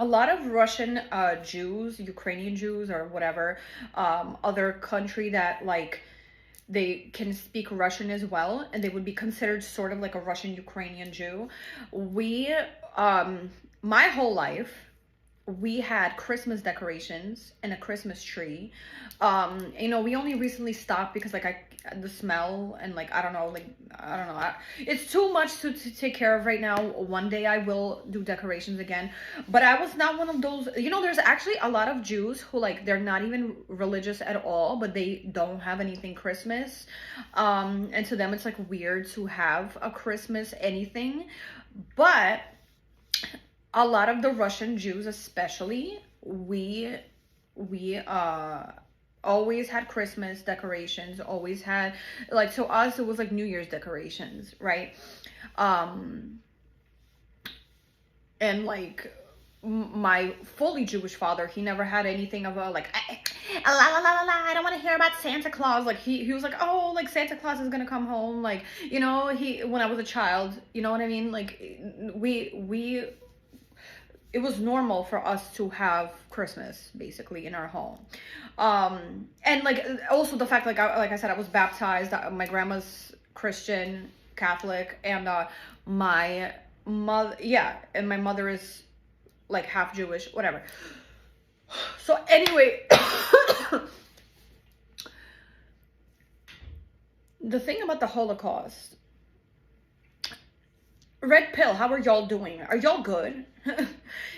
a lot of Russian Jews, Ukrainian Jews, or whatever, other country that like they can speak Russian as well, and they would be considered sort of like a Russian Ukrainian Jew. We, my whole life, we had Christmas decorations and a Christmas tree. We only recently stopped because like the smell and like I don't know, it's too much to take care of right now. One day I will do decorations again, but I was not one of those. There's actually a lot of Jews who like they're not even religious at all, but they don't have anything Christmas, and to them it's like weird to have a Christmas anything, but a lot of the Russian Jews, especially, we always had Christmas decorations, always had, like, to us it was like New Year's decorations, right? And like my fully Jewish father, he never had anything of a like la la la la la, I don't want to hear about Santa Claus. Like he was like, oh, like Santa Claus is gonna come home, like, he, when I was a child, you know what I mean, like we it was normal for us to have Christmas basically in our home. And like also the fact, like I said, I was baptized. My grandma's Christian Catholic, and my mother, yeah, and my mother is like half Jewish, whatever. So anyway, the thing about the Holocaust, red pill, how are y'all doing? Are y'all good?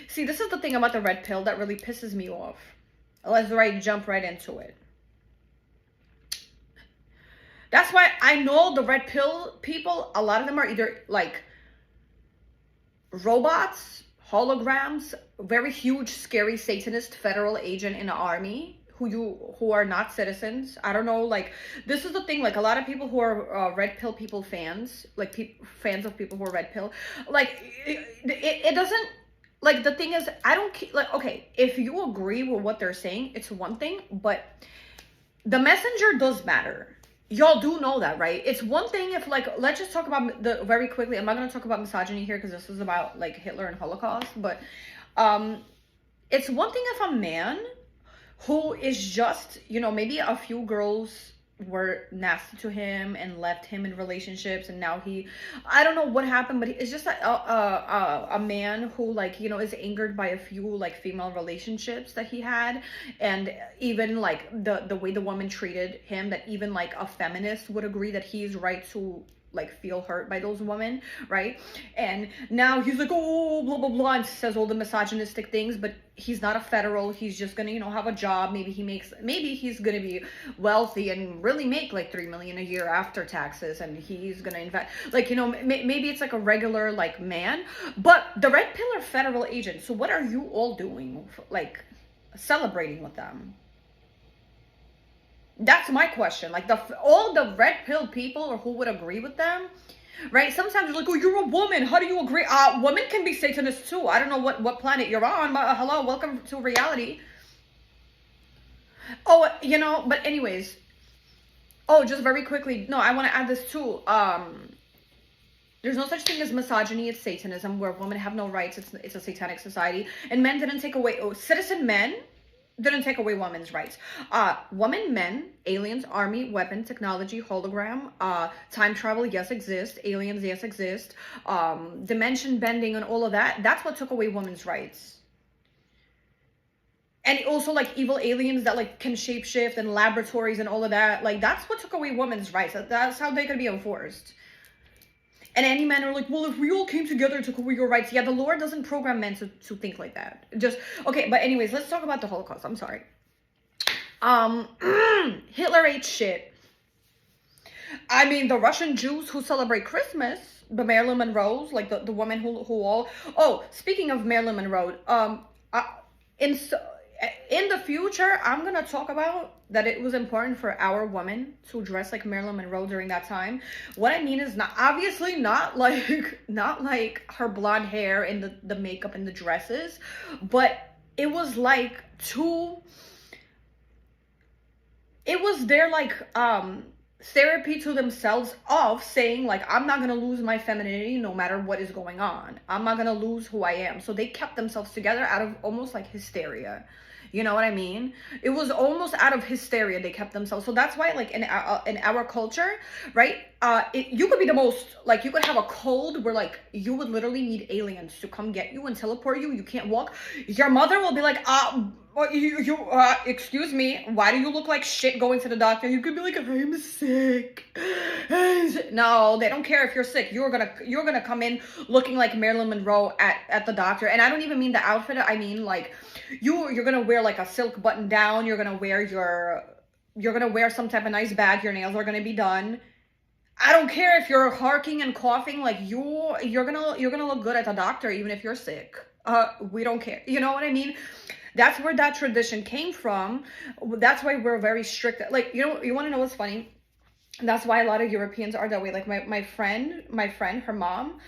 See, this is the thing about the red pill that really pisses me off. Let's jump right into it. That's why I know the red pill people, a lot of them are either like robots, holograms, very huge, scary Satanist federal agent in the army who are not citizens. I don't know, like, this is the thing, like, a lot of people who are red pill people fans, like, fans of people who are red pill, like, it doesn't, like, the thing is, I don't, like, okay, if you agree with what they're saying, it's one thing, but the messenger does matter. Y'all do know that, right? It's one thing if, like, let's just talk about very quickly, I'm not going to talk about misogyny here because this is about, like, Hitler and Holocaust, but it's one thing if a man who is just, maybe a few girls were nasty to him and left him in relationships, and now I don't know what happened, but it's just a man who, like, is angered by a few, like, female relationships that he had, and even, like, the way the woman treated him, that even, like, a feminist would agree that he's right to, like, feel hurt by those women, right? And now he's like, oh, blah blah blah, and says all the misogynistic things, but he's not a federal. He's just gonna, have a job. Maybe he's gonna be wealthy and really make like $3 million a year after taxes, and he's gonna invest, like, maybe it's like a regular, like, man. But the red pill are federal agents, so what are you all doing, like, celebrating with them? That's my question. Like, all the red pill people, or who would agree with them, right? Sometimes you're like, oh, you're a woman, how do you agree? Women can be Satanists too. I don't know what planet you're on, but hello, welcome to reality. Oh, but anyways, just very quickly, no, I want to add this too. There's no such thing as misogyny. It's Satanism, where women have no rights. It's a satanic society, and men didn't take away, citizen men didn't take away women's rights. Women, men, aliens, army, weapon, technology, hologram, time travel, yes, exist. Aliens, yes, exist. Dimension bending and all of that. That's what took away women's rights. And also, like, evil aliens that, like, can shapeshift, and laboratories and all of that. Like, that's what took away women's rights. That's how they could be enforced. And any men are like, well, if we all came together to cover your rights. Yeah, the Lord doesn't program men to think like that. Okay, but anyways, let's talk about the Holocaust. I'm sorry. Hitler ate shit. I mean, the Russian Jews who celebrate Christmas, the Marilyn Monroes, like the woman who all... Oh, speaking of Marilyn Monroe, in the future, I'm going to talk about that it was important for our women to dress like Marilyn Monroe during that time. What I mean is not like her blonde hair and the makeup and the dresses, but it was like it was their, like, therapy to themselves of saying like, I'm not gonna lose my femininity no matter what is going on. I'm not gonna lose who I am. So they kept themselves together out of almost like hysteria. You know what I mean? It was almost out of hysteria they kept themselves. So that's why, like, in our culture, right? You could be the most, like, you could have a cold where like you would literally need aliens to come get you and teleport you. You can't walk. Your mother will be like, excuse me, why do you look like shit going to the doctor? You could be like, I'm sick. No, they don't care if you're sick. You're gonna come in looking like Marilyn Monroe at the doctor. And I don't even mean the outfit. I mean like you're gonna wear like a silk button down. You're gonna wear some type of nice bag. Your nails are gonna be done. I don't care if you're harking and coughing. Like you're gonna look good at the doctor even if you're sick. We don't care. You know what I mean? That's where that tradition came from. That's why we're very strict. Like, you know, you want to know what's funny? That's why a lot of Europeans are that way. Like my friend, her mom,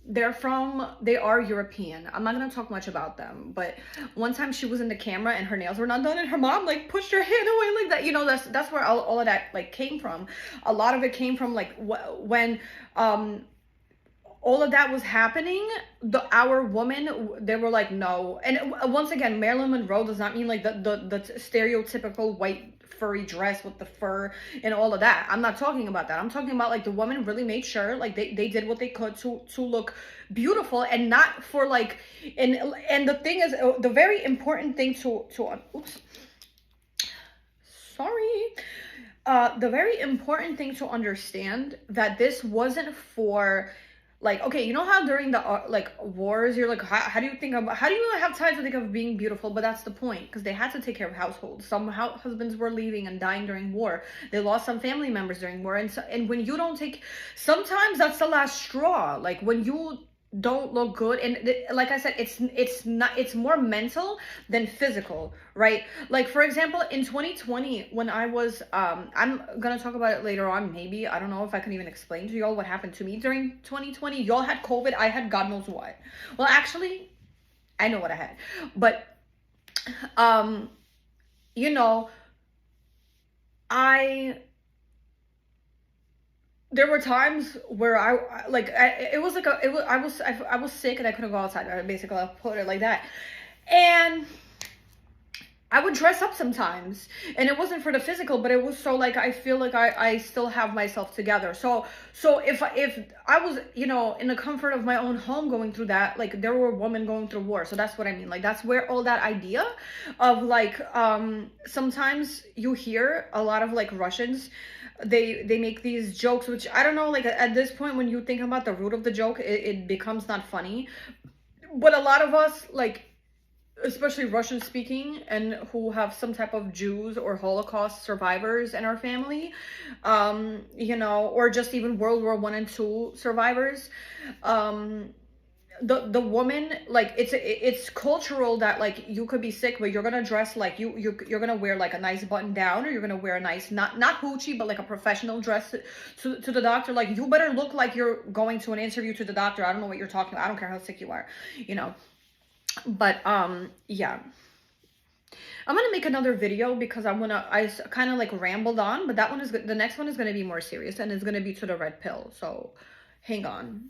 they are European. I'm not gonna talk much about them, but one time she was in the camera and her nails were not done, and her mom like pushed her hand away like that. You know, that's where all of that like came from. A lot of it came from like when all of that was happening, our women, they were like, no. And once again, Marilyn Monroe does not mean like the stereotypical white furry dress with the fur and all of that. I'm not talking about that. I'm talking about like the woman really made sure like they did what they could to look beautiful, and not for like, and the thing is, the very important thing the very important thing to understand, that this wasn't for like, okay, you know how during the like wars, you're like, how do you have time to think of being beautiful? But that's the point, because they had to take care of households. Some husbands were leaving and dying during war. They lost some family members during war, and when you don't take, sometimes that's the last straw. Like when you don't look good, and like I said, it's more mental than physical, right? Like for example, in 2020, when I was I'm gonna talk about it later on, maybe, I don't know if I can even explain to y'all what happened to me during 2020. Y'all had COVID, I had God knows what. Well, actually, I know what I had, but you know, there were times where I was sick and I couldn't go outside. Basically, I'll put it like that. And I would dress up sometimes, and it wasn't for the physical, but it was so like I feel like I still have myself together. So if I was, you know, in the comfort of my own home going through that, like there were women going through war. So that's what I mean. Like that's where all that idea of like sometimes you hear a lot of like Russians, they make these jokes, which I don't know, like at this point when you think about the root of the joke, it becomes not funny. But a lot of us, like especially Russian speaking and who have some type of Jews or Holocaust survivors in our family, you know, or just even World War I and II survivors, the woman, like it's cultural that like you could be sick, but you're gonna dress like you're gonna wear like a nice button down, or you're gonna wear a nice, not hoochie, but like a professional dress to the doctor. Like you better look like you're going to an interview to the doctor. I don't know what you're talking about. I don't care how sick you are, you know. But yeah, I'm gonna make another video because I kind of like rambled on, but that one is good. The next one is gonna be more serious, and it's gonna be to the red pill. So hang on.